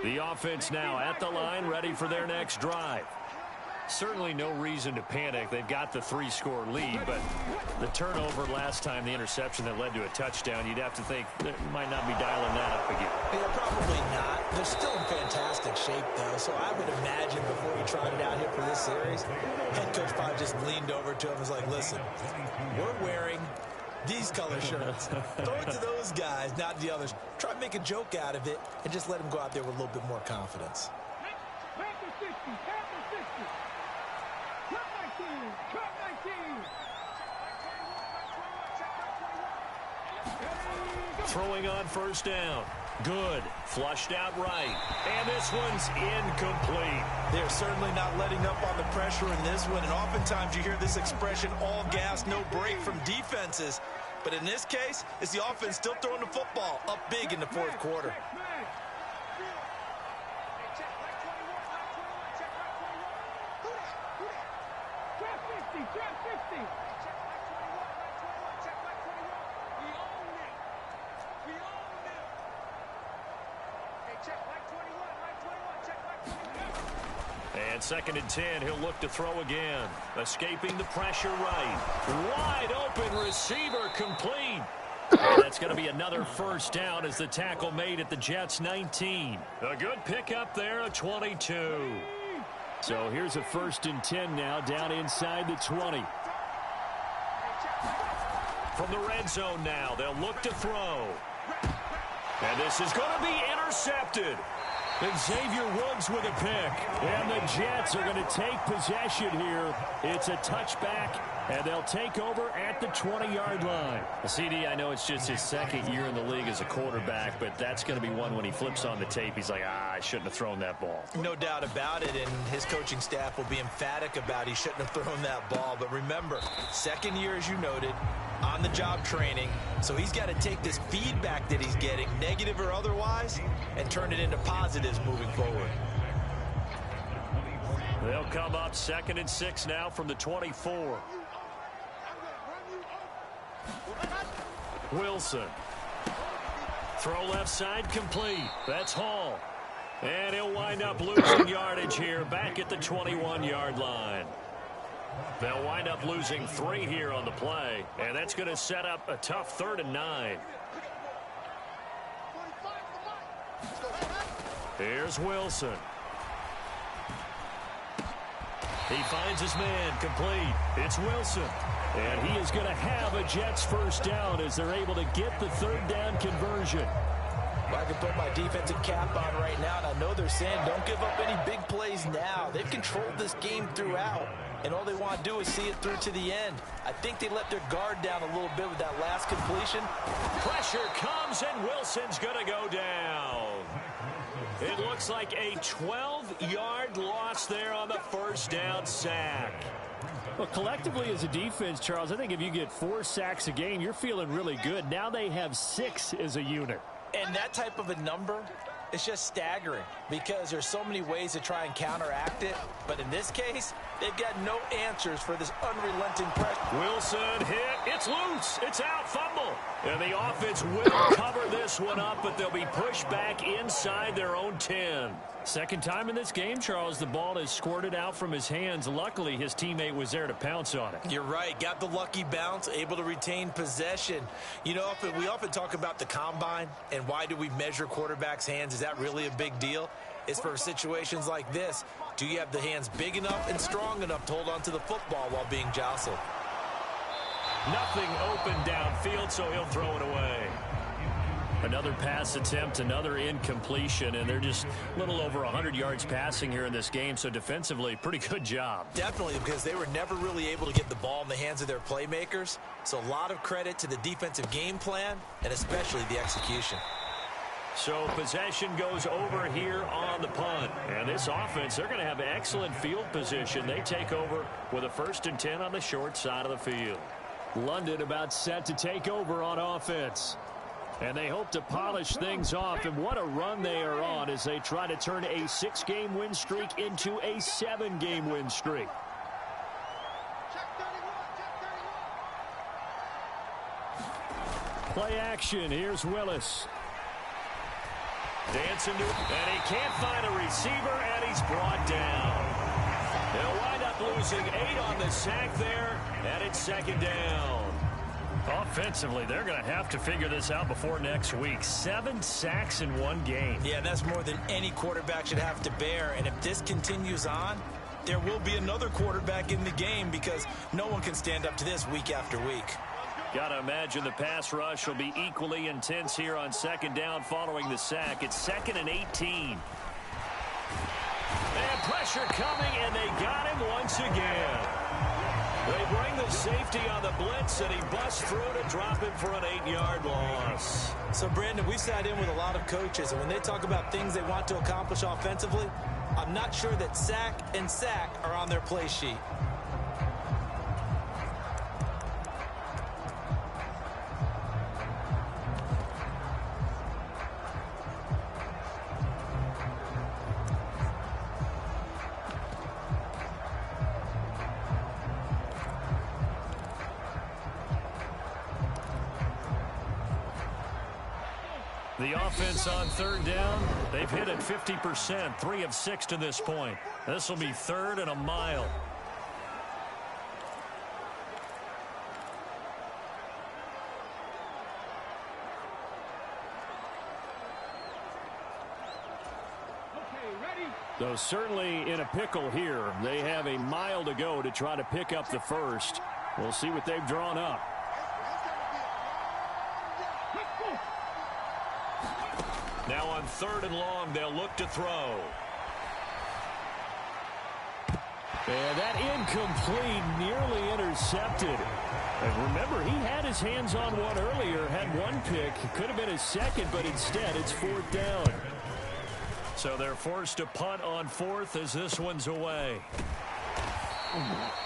The offense now at the line, ready for their next drive. Certainly no reason to panic. They've got the 3-score lead, but the turnover last time, the interception that led to a touchdown, you'd have to think they might not be dialing that up again. Yeah, probably not. They're still in fantastic shape, though, so I would imagine before he tried it out here for this series, head coach probably just leaned over to him and was like, listen, we're wearing these color shirts. Throw it to those guys, not the others. Try to make a joke out of it and just let them go out there with a little bit more confidence. Throwing on first down. Good. Flushed out right. And this one's incomplete. They're certainly not letting up on the pressure in this one, and oftentimes you hear this expression, all gas, no break from defenses. But in this case, it's the offense still throwing the football up big in the 4th quarter. And 2nd and 10, he'll look to throw again. Escaping the pressure right. Wide open receiver complete. That's going to be another first down as the tackle made at the Jets' 19. A good pickup there, a 22. So here's a 1st and 10 now down inside the 20. From the red zone now, they'll look to throw. And this is going to be intercepted. And Xavier Woods with a pick. And the Jets are going to take possession here. It's a touchback, and they'll take over at the 20-yard line. CD, I know it's just his 2nd year in the league as a quarterback, but that's going to be one when he flips on the tape. He's like, I shouldn't have thrown that ball. No doubt about it, and his coaching staff will be emphatic about he shouldn't have thrown that ball. But remember, 2nd year, as you noted, on-the-job training. So he's got to take this feedback that he's getting, negative or otherwise, and turn it into positives moving forward. They'll come up 2nd and 6 now from the 24. Wilson. Throw left side complete. That's Hall. And he'll wind up losing yardage here back at the 21-yard line. They'll wind up losing 3 here on the play, and that's going to set up a tough 3rd and 9. Here's Wilson. He finds his man complete. It's Wilson. And he is going to have a Jets first down as they're able to get the 3rd down conversion. Well, I can put my defensive cap on right now, and I know they're saying don't give up any big plays now. They've controlled this game throughout, and all they want to do is see it through to the end. I think they let their guard down a little bit with that last completion. Pressure comes, and Wilson's going to go down. It looks like a 12-yard loss there on the first down sack. Well, collectively as a defense, Charles, I think if you get 4 sacks a game, you're feeling really good. Now they have 6 as a unit. And that type of a number is just staggering because there's so many ways to try and counteract it. But in this case, They've got no answers for this unrelenting pressure. Wilson hit. It's loose. It's out. Fumble. And the offense will cover this one up, but they'll be pushed back inside their own 10. Second time in this game, Charles, the ball has squirted out from his hands. Luckily, his teammate was there to pounce on it. You're right. Got the lucky bounce, able to retain possession. You know, we often talk about the combine and why do we measure quarterbacks' hands. Is that really a big deal? It's for situations like this. Do you have the hands big enough and strong enough to hold on to the football while being jostled? Nothing open downfield, so he'll throw it away. Another pass attempt, another incompletion, and they're just a little over 100 yards passing here in this game, so defensively, pretty good job. Definitely, because they were never really able to get the ball in the hands of their playmakers, so a lot of credit to the defensive game plan and especially the execution. So possession goes over here on the punt. And this offense, they're going to have excellent field position. They take over with a 1st and 10 on the short side of the field. London about set to take over on offense. And they hope to polish things off, and what a run they are on as they try to turn a 6-game win streak into a 7-game win streak. Play action. Here's Willis. Dancing to, and he can't find a receiver, and he's brought down. They'll wind up losing 8 on the sack there, and it's 2nd down. Offensively, they're going to have to figure this out before next week. 7 sacks in one game. Yeah, that's more than any quarterback should have to bear. And if this continues on, there will be another quarterback in the game because no one can stand up to this week after week. Got to imagine the pass rush will be equally intense here on 2nd down following the sack. It's 2nd and 18. And pressure coming, and they got him once again. They bring the safety on the blitz, and he busts through to drop him for an 8-yard loss. So, Brandon, we sat in with a lot of coaches, and when they talk about things they want to accomplish offensively, I'm not sure that sack and sack are on their play sheet. The offense on 3rd down, they've hit it 50%, 3 of 6 to this point. This will be 3rd and a mile. Though certainly in a pickle here. They have a mile to go to try to pick up the first. We'll see what they've drawn up. Now on 3rd and long, they'll look to throw. And that incomplete, nearly intercepted. And remember, he had his hands on one earlier, had one pick. It could have been his second, but instead it's 4th down. So they're forced to punt on 4th as this one's away.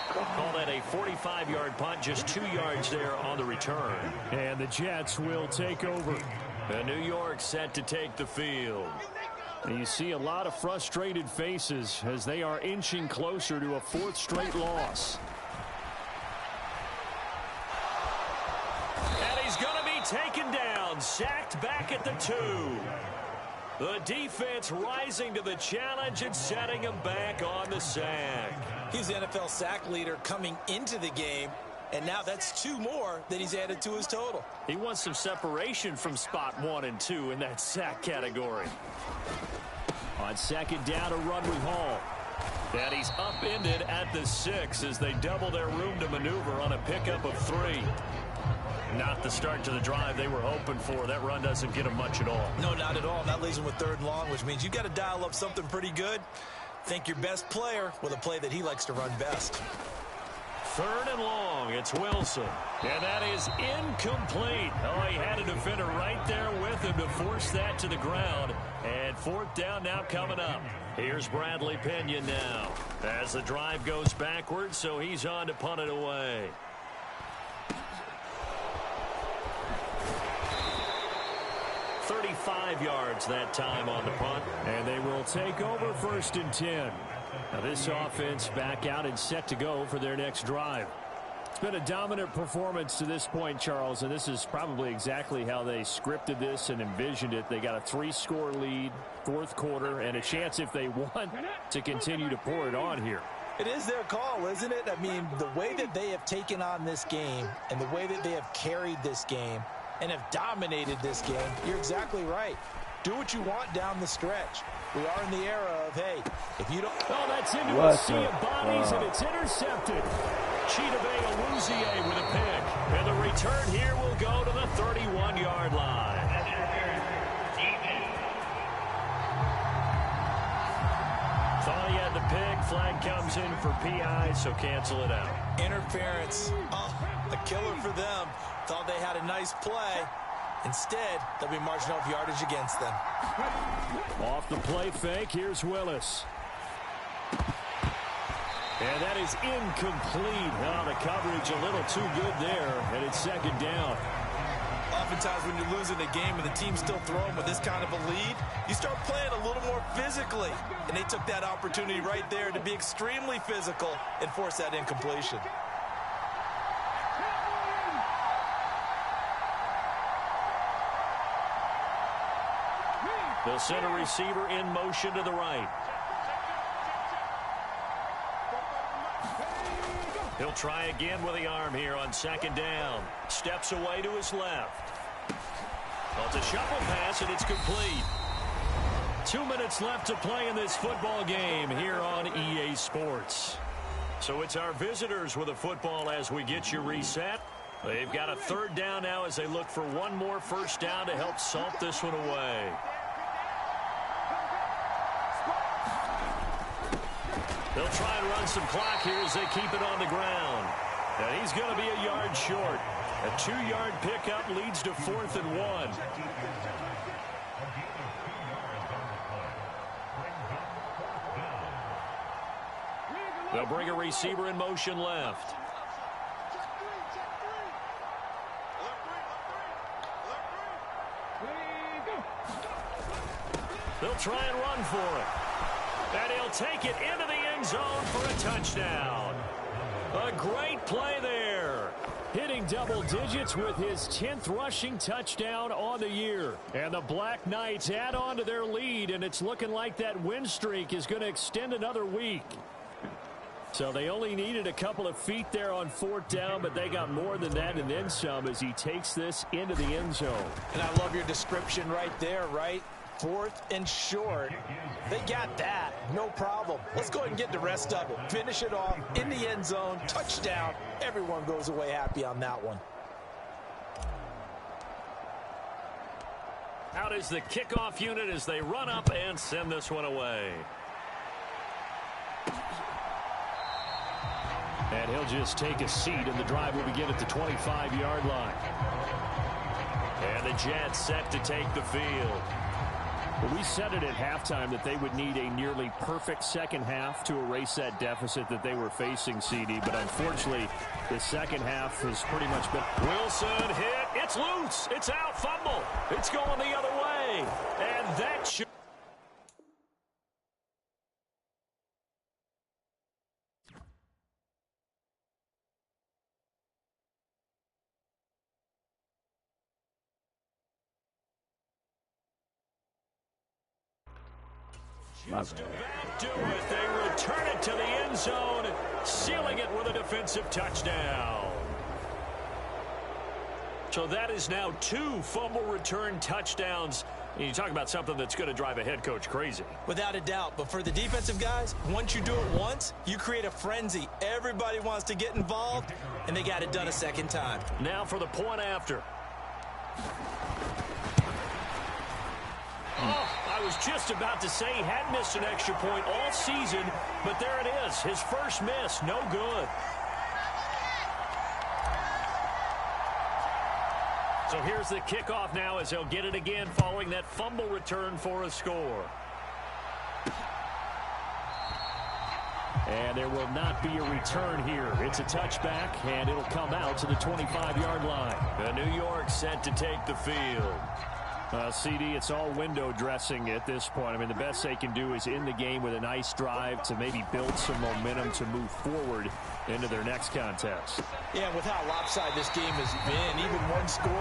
Call that a 45-yard punt, just 2 yards there on the return. And the Jets will take over. And New York set to take the field. And you see a lot of frustrated faces as they are inching closer to a 4th straight loss. And he's going to be taken down, sacked back at the 2. The defense rising to the challenge and setting him back on the sack. He's the NFL sack leader coming into the game, and now that's 2 more that he's added to his total. He wants some separation from spot 1 and 2 in that sack category. On 2nd down, a run with Hall. And he's upended at the 6 as they double their room to maneuver on a pickup of 3. Not the start to the drive they were hoping for. That run doesn't get them much at all. No, not at all. That leaves them with 3rd and long, which means you've got to dial up something pretty good. Think your best player with a play that he likes to run best. 3rd and long, it's Wilson. And that is incomplete. Oh, he had a defender right there with him to force that to the ground. And 4th down now coming up. Here's Bradley Pinion now as the drive goes backwards, so he's on to punt it away. $35 yards that time on the punt. And they will take over 1st and 10. Now this offense back out and set to go for their next drive. It's been a dominant performance to this point, Charles, and this is probably exactly how they scripted this and envisioned it. They got a 3-score lead, fourth quarter, and a chance if they want to continue to pour it on here. It is their call, isn't it? I mean, the way that they have taken on this game and the way that they have carried this game and have dominated this game, you're exactly right. Do what you want down the stretch. We are in the era of, hey, if you don't... Oh, that's into a sea of bodies, and it's intercepted. Chidobe Awuzie with a pick. And the return here will go to the 31-yard line. Thought he had the pick. Flag comes in for PI, so cancel it out. Interference. Oh, a killer for them. Thought they had a nice play. Instead, they'll be marching off yardage against them. Off the play fake, here's Willis. And that is incomplete. Oh, the coverage a little too good there, and it's second down. Oftentimes when you're losing a game and the team's still throwing with this kind of a lead, you start playing a little more physically. And they took that opportunity right there to be extremely physical and force that incompletion. They'll send a receiver in motion to the right. He'll try again with the arm here on second down. Steps away to his left. Well, it's a shuffle pass, and it's complete. 2 minutes left to play in this football game here on EA Sports. So it's our visitors with a football as we get you reset. They've got a third down now as they look for one more first down to help salt this one away. They'll try and run some clock here as they keep it on the ground. And he's going to be a yard short. A 2-yard pickup leads to 4th and 1. They'll bring a receiver in motion left. They'll try and run for it. And he'll take it into the end zone for a touchdown. A great play there. Hitting double digits with his 10th rushing touchdown on the year. And the Black Knights add on to their lead, and it's looking like that win streak is going to extend another week. So they only needed a couple of feet there on 4th down, but they got more than that and then some as he takes this into the end zone. And I love your description right there, right? 4th and short. They got that. No problem. Let's go ahead and get the rest of it. Finish it off in the end zone. Touchdown. Everyone goes away happy on that one. Out is the kickoff unit as they run up and send this one away. And he'll just take a seat, and the drive will begin at the 25-yard line. And the Jets set to take the field. Well, we said it at halftime that they would need a nearly perfect second half to erase that deficit that they were facing, CD. But unfortunately, the second half has pretty much been... Wilson hit. It's loose. It's out. Fumble. It's going the other way. And that should... Just about do it. They return it to the end zone, sealing it with a defensive touchdown. So that is now 2 fumble return touchdowns. And you talk about something that's going to drive a head coach crazy. Without a doubt. But for the defensive guys, once you do it once, you create a frenzy. Everybody wants to get involved, and they got it done a second time. Now for the point after. Oh, I was just about to say he had missed an extra point all season, but there it is. His first miss, no good. So here's the kickoff now as he'll get it again following that fumble return for a score. And there will not be a return here. It's a touchback, and it'll come out to the 25-yard line. The New York set to take the field. CD, it's all window dressing at this point. I mean, the best they can do is in the game with a nice drive to maybe build some momentum to move forward into their next contest. Yeah, with how lopsided this game has been, even one score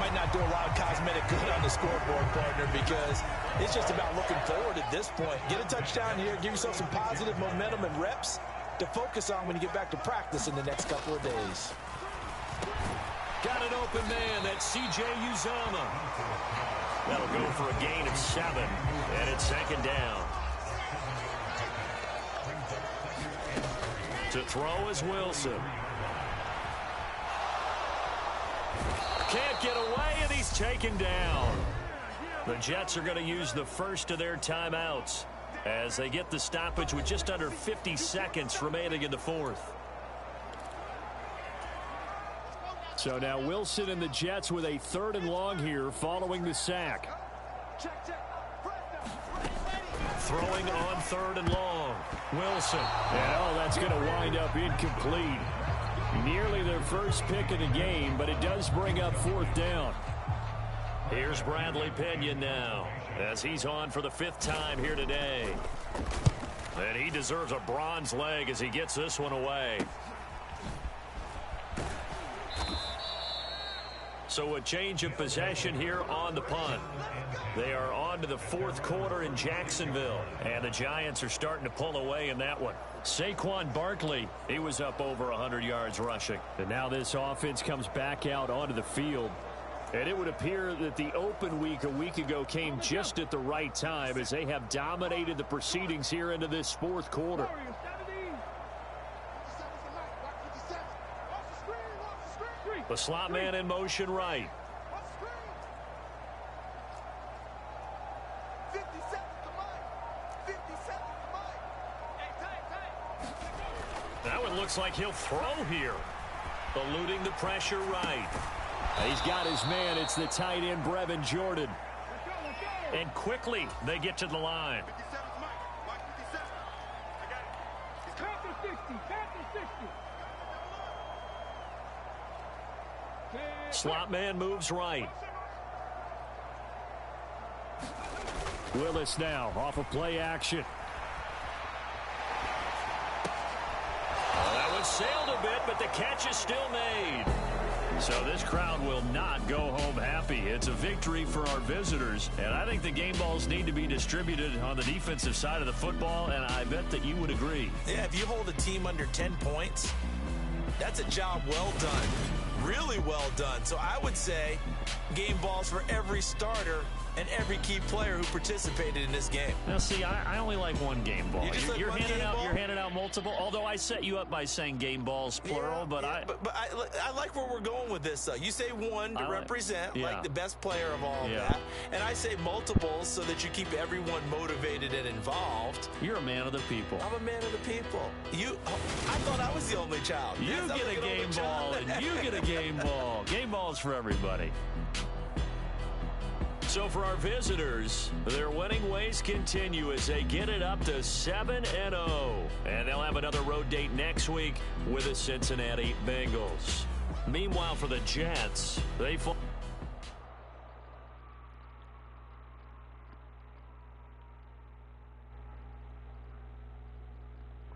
might not do a lot of cosmetic good on the scoreboard, partner, because it's just about looking forward at this point. Get a touchdown here, give yourself some positive momentum and reps to focus on when you get back to practice in the next couple of days. Got an open man. That's C.J. Uzomah. That'll go for a gain of 7, and it's second down. To throw is Wilson. Can't get away, and he's taken down. The Jets are going to use the first of their timeouts as they get the stoppage with just under 50 seconds remaining in the fourth. So now Wilson and the Jets with a 3rd and long here following the sack. Throwing on 3rd and long. Wilson. And that's going to wind up incomplete. Nearly their first pick of the game, but it does bring up 4th down. Here's Bradley Pinion now as he's on for the 5th time here today. And he deserves a bronze leg as he gets this one away. So a change of possession here on the punt. They are on to the 4th quarter in Jacksonville. And the Giants are starting to pull away in that one. Saquon Barkley, he was up over 100 yards rushing. And now this offense comes back out onto the field. And it would appear that the open week a week ago came just at the right time as they have dominated the proceedings here into this 4th quarter. The slot man in motion right. That one looks like he'll throw here. Eluding the pressure right. He's got his man. It's the tight end, Brevin Jordan. And quickly they get to the line. Slot man moves right. Willis now off of play action. That one sailed a bit, but the catch is still made. So this crowd will not go home happy. It's a victory for our visitors, and I think the game balls need to be distributed on the defensive side of the football, and I bet that you would agree. Yeah, if you hold a team under 10 points, that's a job well done. Really well done. So I would say game balls for every starter and every key player who participated in this game. Now, see, I only like one game ball. You're handing out multiple. Although I set you up by saying game balls plural, but I like where we're going with this. You say one to represent like the best player of all of that, and I say multiples so that you keep everyone motivated and involved. You're a man of the people. I'm a man of the people. I thought I was the only child. You get a game ball, and you get a game ball. Game balls for everybody. So for our visitors, their winning ways continue as they get it up to 7-0. And they'll have another road date next week with the Cincinnati Bengals. Meanwhile, for the Jets, they fall.